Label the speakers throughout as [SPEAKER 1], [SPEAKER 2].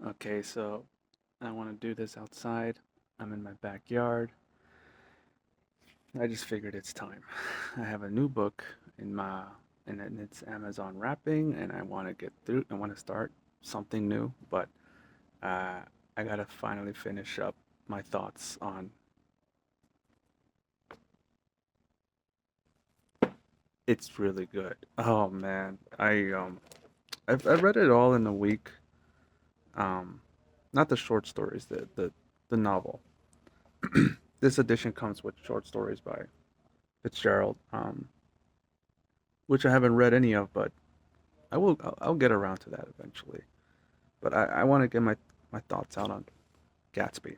[SPEAKER 1] Okay, so I want to do this outside. I'm in my backyard. I just figured it's time. I have a new book in my and it's Amazon wrapping, and I want to get through. I want to start something new, but uh, I gotta finally finish up my thoughts on. It's really good. Oh man, I've read it all in a week. Um, Not the short stories, the novel. This edition comes with short stories by Fitzgerald, which I haven't read any of, but I'll get around to that eventually. But I want to get my thoughts out on Gatsby.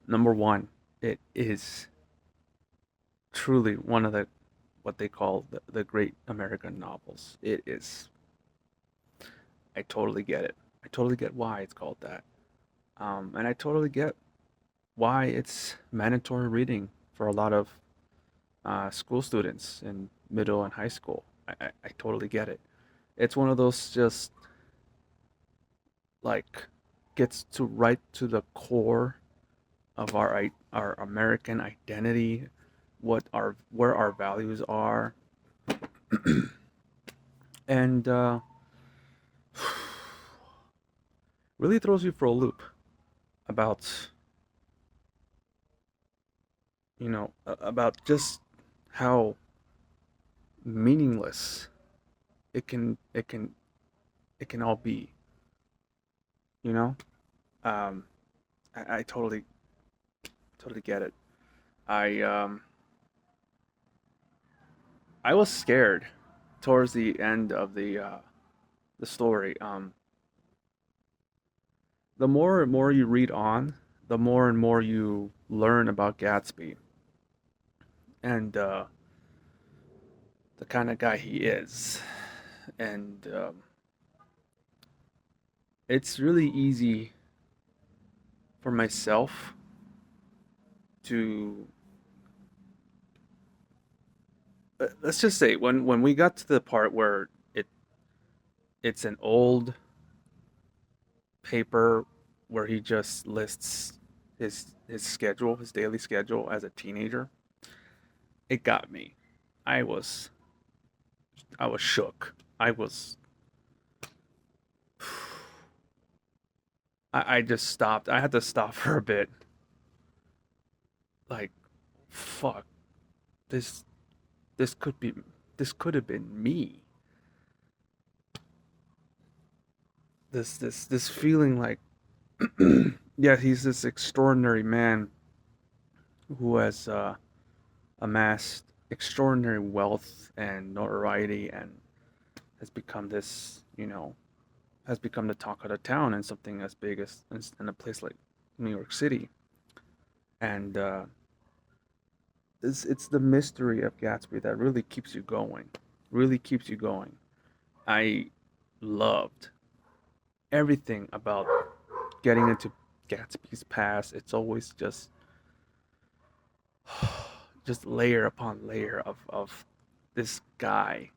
[SPEAKER 1] Number one, it is truly one of the what they call the great American novels. It is. I totally get it. I totally get why it's called that. And I totally get why it's mandatory reading for a lot of school students in middle and high school. I totally get it. It's one of those just like gets to right to the core of our American identity, what our where our values are, and really throws you for a loop about about just how meaningless it can it can it can all be. You know, um, I totally get it. I um, I was scared towards the end of the story. The more and more you read on, the more and more you learn about Gatsby and the kind of guy he is. And it's really easy for myself to let's just say when we got to the part where it's an old paper where he just lists his schedule, his daily schedule as a teenager, it got me. I was I was shook. I was I just stopped. I had to stop for a bit. Like, fuck, this this could be this could have been me. This feeling like yeah, he's this extraordinary man who has amassed extraordinary wealth and notoriety and has become this, has become the talk of the town and something as big as in a place like New York City. And it's the mystery of Gatsby that really keeps you going, really keeps you going. I loved everything about getting into Gatsby's past. It's always just layer upon layer of this guy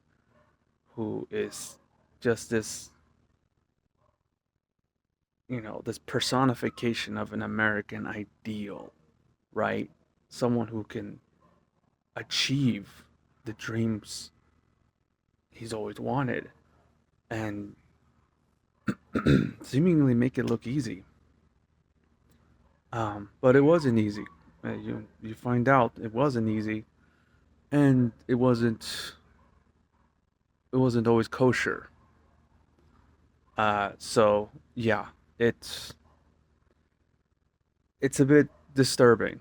[SPEAKER 1] who is just this, this personification of an American ideal, right? Someone who can achieve the dreams he's always wanted and seemingly make it look easy. But it wasn't easy. You find out it wasn't easy, and it wasn't always kosher. So yeah, it's it's a bit disturbing,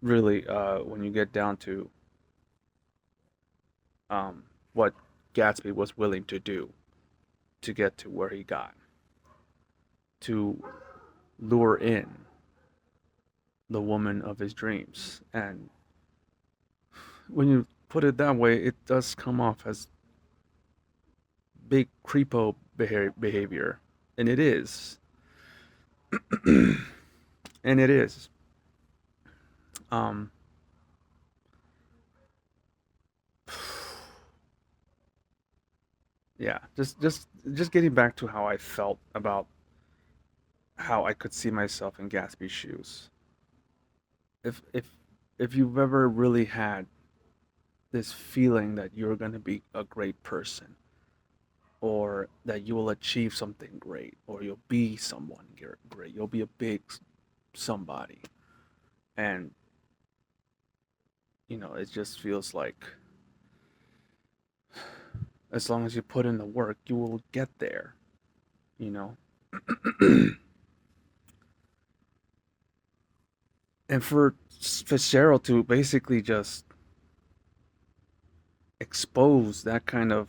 [SPEAKER 1] really, when you get down to what Gatsby was willing to do to get to where he got, to lure in the woman of his dreams. And when you put it that way, it does come off as big creepo behavior, and it is, and it is. Um, yeah, just getting back to how I felt about how I could see myself in Gatsby's shoes. If if if you've ever really had this feeling that you're going to be a great person, or that you will achieve something great, or you'll be someone great, you'll be a big somebody, and it just feels like as long as you put in the work, you will get there. You know, and for Fitzgerald to basically just expose that kind of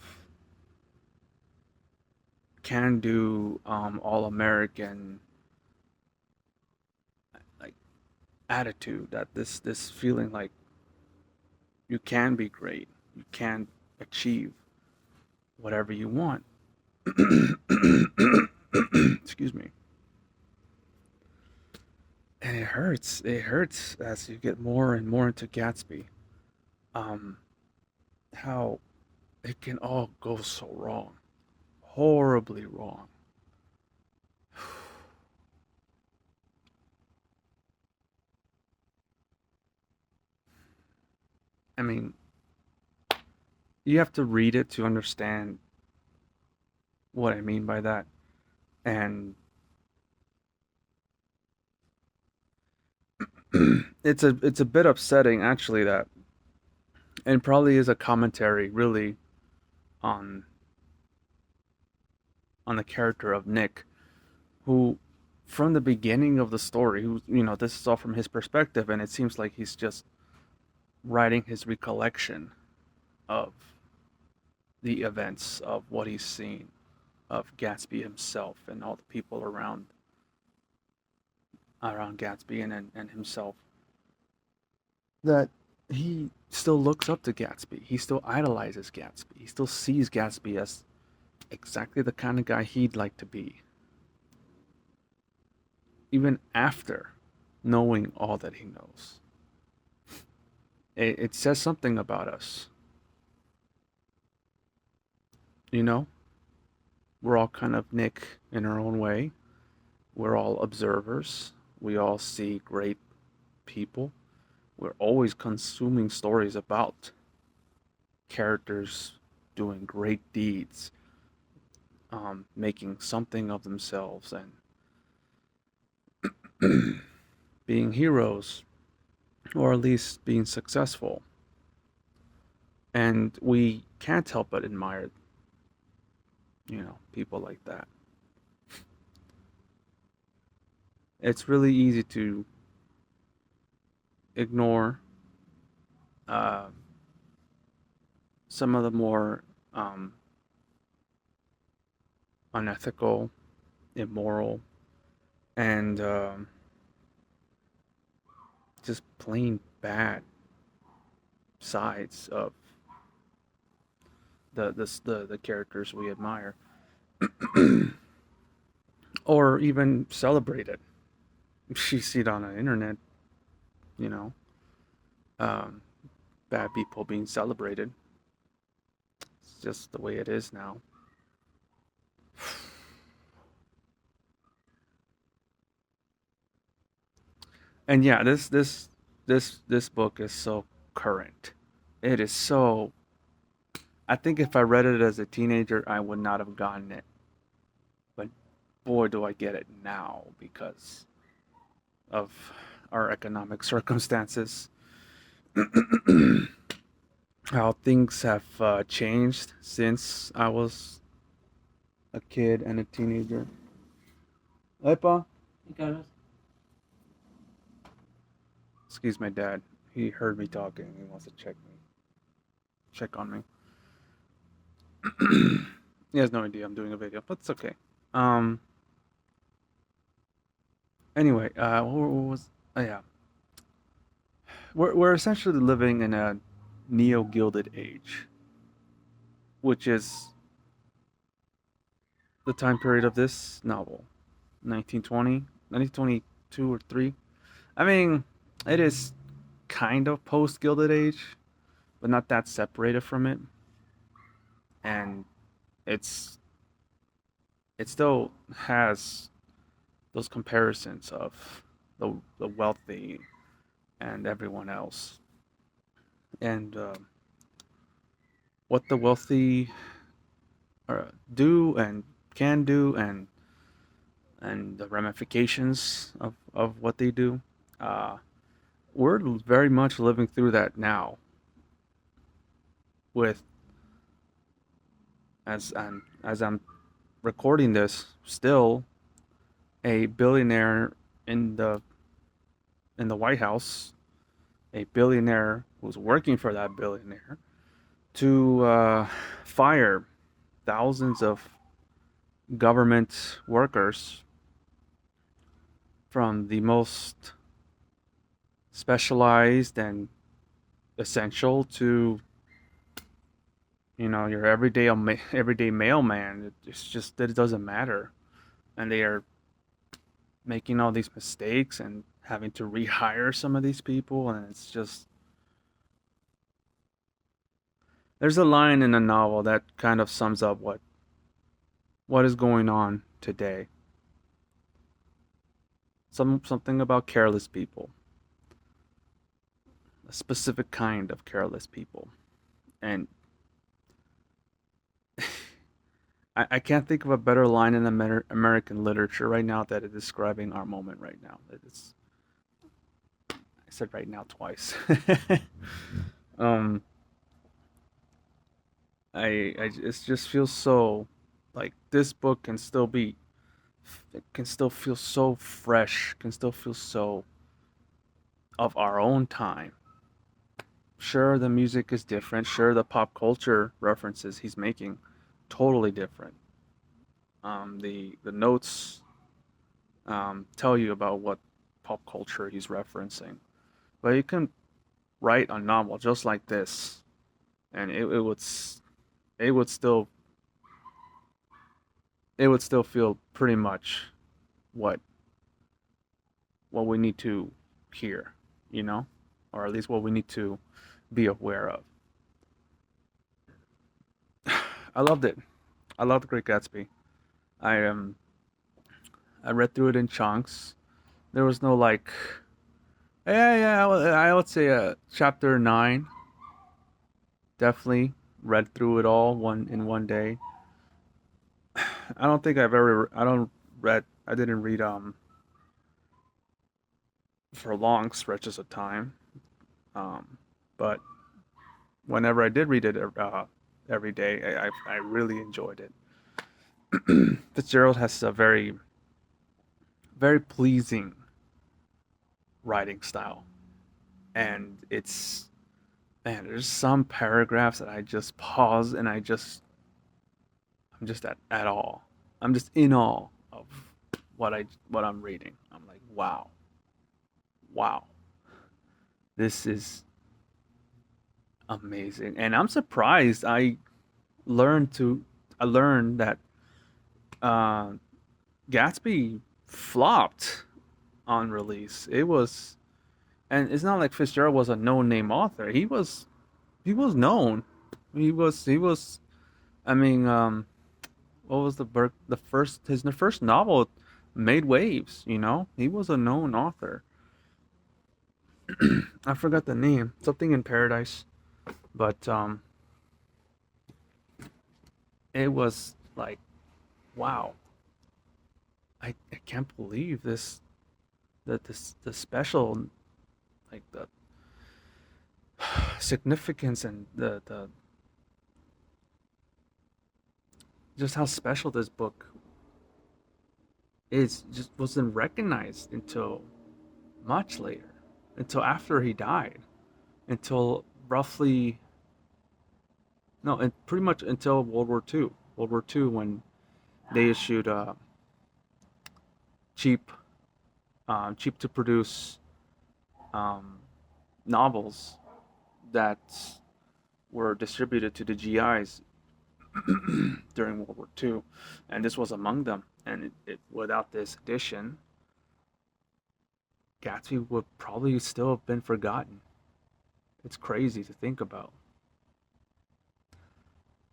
[SPEAKER 1] can do, all American like attitude, that this feeling like you can be great, you can achieve whatever you want. Excuse me. And it hurts as you get more and more into Gatsby. um how it can all go so wrong, horribly wrong. I mean, you have to read it to understand what I mean by that. And it's a bit upsetting actually, that and probably is a commentary really on the character of Nick, who from the beginning of the story, who this is all from his perspective, and it seems like he's just writing his recollection of the events of what he's seen of Gatsby himself and all the people around Gatsby and himself, that he still looks up to Gatsby. He still idolizes Gatsby. He still sees Gatsby as exactly the kind of guy he'd like to be, even after knowing all that he knows. It says something about us. You know, we're all kind of Nick in our own way. We're all observers. We all see great people. We're always consuming stories about characters doing great deeds, making something of themselves, and being heroes, or at least being successful. And we can't help but admire, people like that. It's really easy to ignore uh, some of the more um, unethical, immoral, and just plain bad sides of the characters we admire, or even celebrate it. If you see it on the internet, you know, um, bad people being celebrated. It's just the way it is now. And yeah, this book is so current. It is so. I think if I read it as a teenager, I would not have gotten it. But boy, do I get it now because of our economic circumstances. How things have changed since I was a kid and a teenager. Hey, Pa. Excuse my dad. He heard me talking. He wants to check on me. He has no idea I'm doing a video, but it's okay. Um. Anyway, what was? Oh yeah, we're essentially living in a neo Gilded Age, which is the time period of this novel, 1920, 1922 or three. I mean, it is kind of post Gilded Age, but not that separated from it, and it's it still has those comparisons of the wealthy and everyone else, and what the wealthy do and can do, and the ramifications of what they do. Uh, we're very much living through that now with as I'm recording this, still a billionaire in the White House, a billionaire who's working for that billionaire to fire thousands of government workers from the most specialized and essential to your everyday mailman. It's just that it doesn't matter, and they are making all these mistakes and having to rehire some of these people, and it's just there's a line in a novel that kind of sums up what is going on today. Something about careless people, a specific kind of careless people, and I can't think of a better line in American literature right now that is describing our moment right now. I said right now twice. um, I it just feels so like this book can still be, it can still feel so fresh, can still feel so of our own time. Sure, the music is different. Sure, the pop culture references he's making totally different. The notes tell you about what pop culture he's referencing, but you can write a novel just like this, and it would still it would still feel pretty much what what we need to hear, you know, or at least what we need to be aware of. I loved it. I loved The Great Gatsby. I I read through it in chunks. There was no like, yeah. I would say chapter 9. Definitely read through it all one in one day. I don't think I've ever. I don't read. I didn't read for long stretches of time. Um, but whenever I did read it every day, I really enjoyed it. Fitzgerald has a very pleasing writing style, and it's man. There's some paragraphs that I just pause and I'm just at all. I'm just in awe of what I'm reading. I'm like, wow, wow, this is amazing, and I'm surprised. Learned to I learned that uh, Gatsby flopped on release. It was, and it's not like Fitzgerald was a no name author. He was known. He was. I mean, what was the first his first novel made waves. He was a known author. I forgot the name. Something in Paradise, but it was like, wow. I can't believe this that this the special, like the significance and the just how special this book is just wasn't recognized until much later, until after he died, until roughly no, and pretty much until World War II, when they issued cheap, cheap to produce um, novels that were distributed to the GIs during World War II, and this was among them. And without this edition, Gatsby would probably still have been forgotten. It's crazy to think about.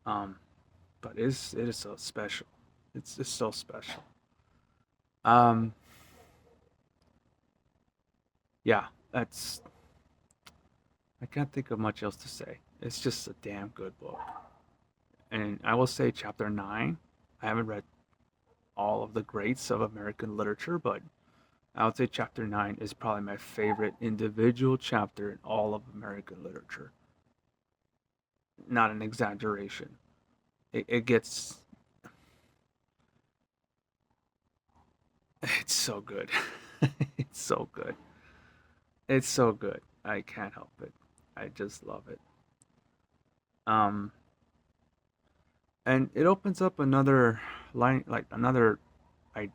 [SPEAKER 1] Um, but it is so special. It's so special. Um, Yeah, that's I can't think of much else to say. It's just a damn good book. And I will say chapter 9, I haven't read all of the greats of American literature, but I would say chapter 9 is probably my favorite individual chapter in all of American literature. Not an exaggeration. It gets, it's so good. It's so good. It's so good. I can't help it. I just love it. Um, and it opens up another line, like another I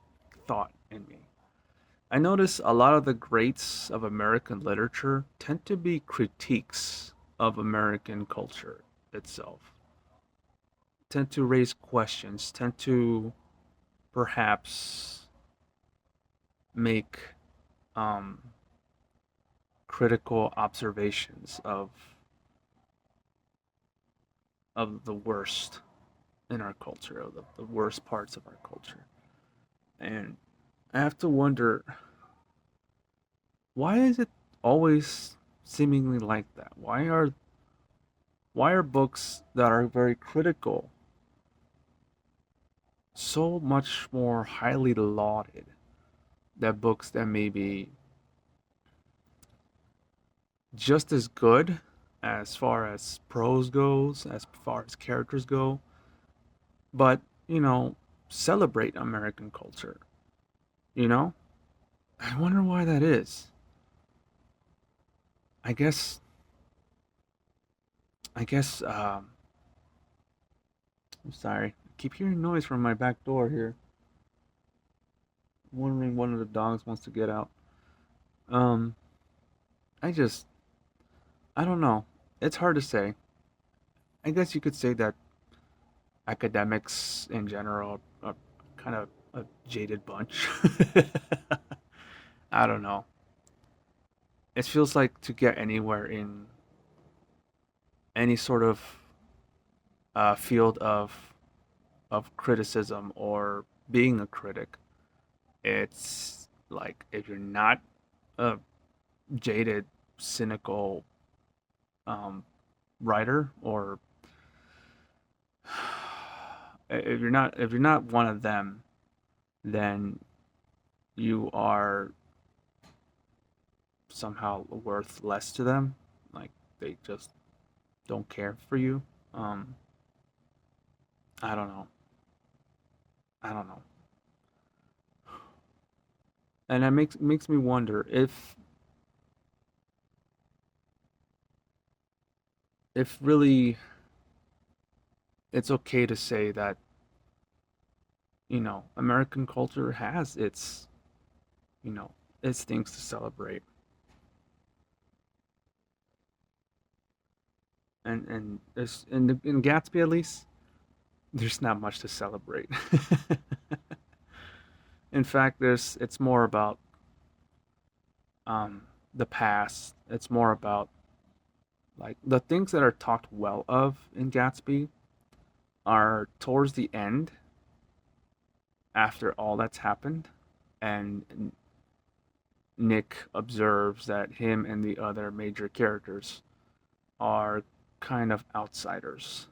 [SPEAKER 1] thought in me. I notice a lot of the greats of American literature tend to be critiques of American culture itself, tend to raise questions, tend to perhaps make um, critical observations of the worst in our culture, of the worst parts of our culture. And I have to wonder, why is it always seemingly like that? Why are books that are very critical so much more highly lauded than books that may be just as good as far as prose goes, as far as characters go, but, you know, celebrate American culture, you know? I wonder why that is. I guess, I'm sorry. I keep hearing noise from my back door here. I'm wondering one of the dogs wants to get out. Um, I just, I don't know. It's hard to say. I guess you could say that academics in general are kind of a jaded bunch. I don't know. It feels like to get anywhere in any sort of field of criticism or being a critic, it's like if you're not a jaded, cynical um, writer, or if you're not one of them, then you are somehow worth less to them. Like they just don't care for you. Um, I don't know. I don't know. And that makes me wonder if really it's okay to say that, you know, American culture has its, you know, its things to celebrate. And there's in Gatsby at least, there's not much to celebrate. In fact, there's it's more about um, the past. It's more about like the things that are talked well of in Gatsby are towards the end after all that's happened, and Nick observes that him and the other major characters are kind of outsiders.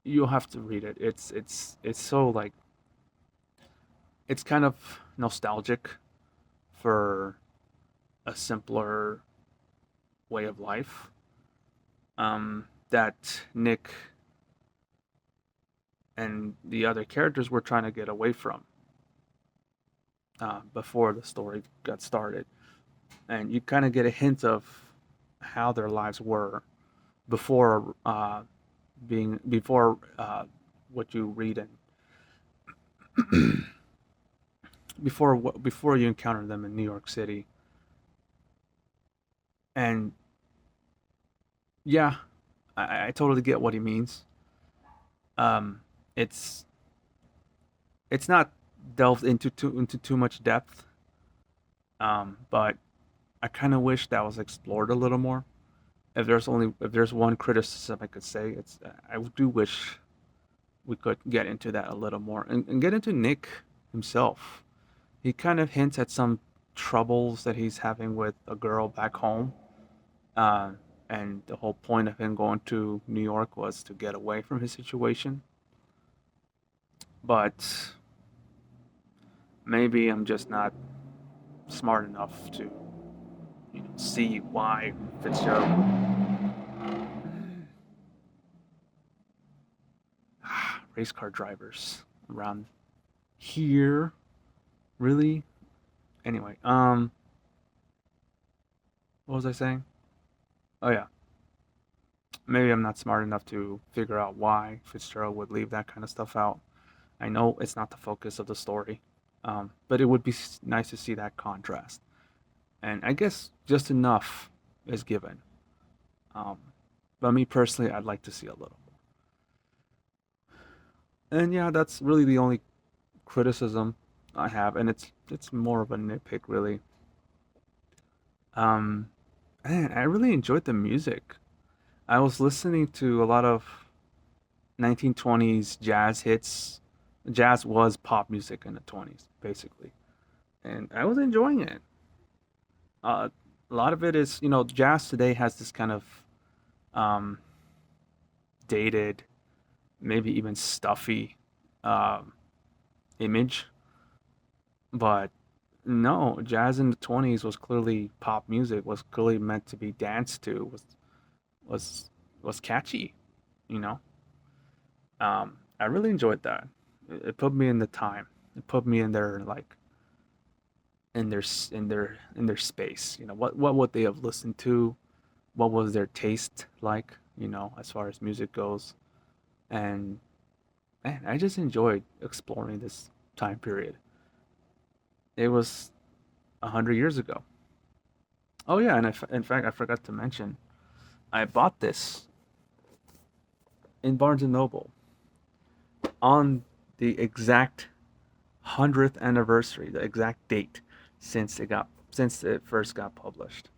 [SPEAKER 1] You'll have to read it. It's so like it's kind of nostalgic for a simpler way of life that Nick and the other characters were trying to get away from before the story got started. And you kind of get a hint of how their lives were before being before what you read and before you encounter them in New York City. And yeah, I totally get what he means. Um, it's it's not delved into too much depth, but I kind of wish that was explored a little more. If there's one criticism I could say, it's I do wish we could get into that a little more and get into Nick himself. He kind of hints at some troubles that he's having with a girl back home. Uh, and the whole point of him going to New York was to get away from his situation. But maybe I'm just not smart enough to, see why Fitzgerald. Race car drivers around here, really. Anyway, what was I saying? Oh yeah, maybe I'm not smart enough to figure out why Fitzgerald would leave that kind of stuff out. I know it's not the focus of the story, but it would be nice to see that contrast. And I guess just enough is given. Um, but me personally, I'd like to see a little. And yeah, that's really the only criticism I have, and it's more of a nitpick, really. Um, man, I really enjoyed the music. I was listening to a lot of 1920s jazz hits. Jazz was pop music in the 20s, basically, and I was enjoying it. Uh, a lot of it is, jazz today has this kind of um, dated, maybe even stuffy um, image, but no, jazz in the 20s was clearly pop music, was clearly meant to be danced to, was was catchy, you know. I really enjoyed that. It put me in the time. It put me in their like in their space. What would they have listened to? What was their taste like? As far as music goes. And man, I just enjoyed exploring this time period. It was 100 years ago. Oh yeah, and in fact, I forgot to mention, I bought this in Barnes and Noble on the exact 100th anniversary, the exact date since it first got published.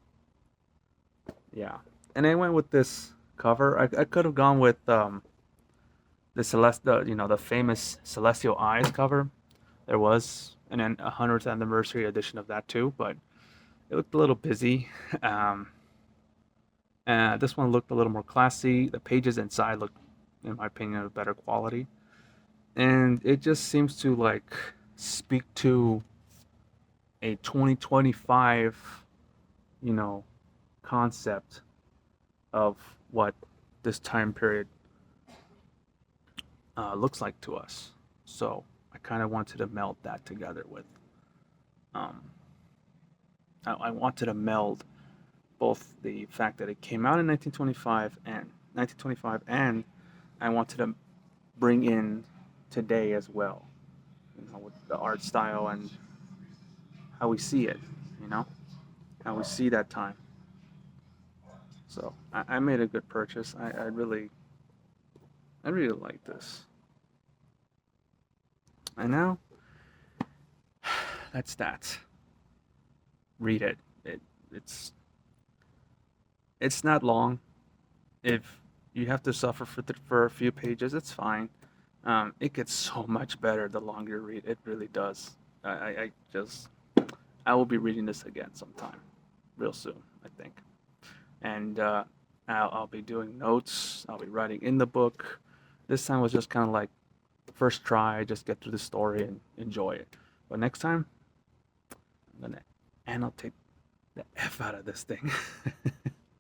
[SPEAKER 1] Yeah, and I went with this cover. I could have gone with the famous Celestial Eyes cover. There was an 100th anniversary edition of that too, but it looked a little busy. Um, this one looked a little more classy. The pages inside looked, in my opinion, of better quality, and it just seems to like speak to a 2025, you know, concept of what this time period looks like to us. So I kind of wanted to meld that together with. Um, I wanted to meld both the fact that it came out in 1925 and I wanted to bring in today as well, with the art style and how we see it, you know, how we see that time. So I made a good purchase. I really like this. And now that's that. Read it. It it's it's not long. If you have to suffer for a few pages, it's fine. It gets so much better the longer you read. It really does. I just I will be reading this again sometime, real soon, I think. And I'll be doing notes. I'll be writing in the book. This time was just kind of like first try, just get through the story and enjoy it. But next time, I'm gonna annotate the f out of this thing.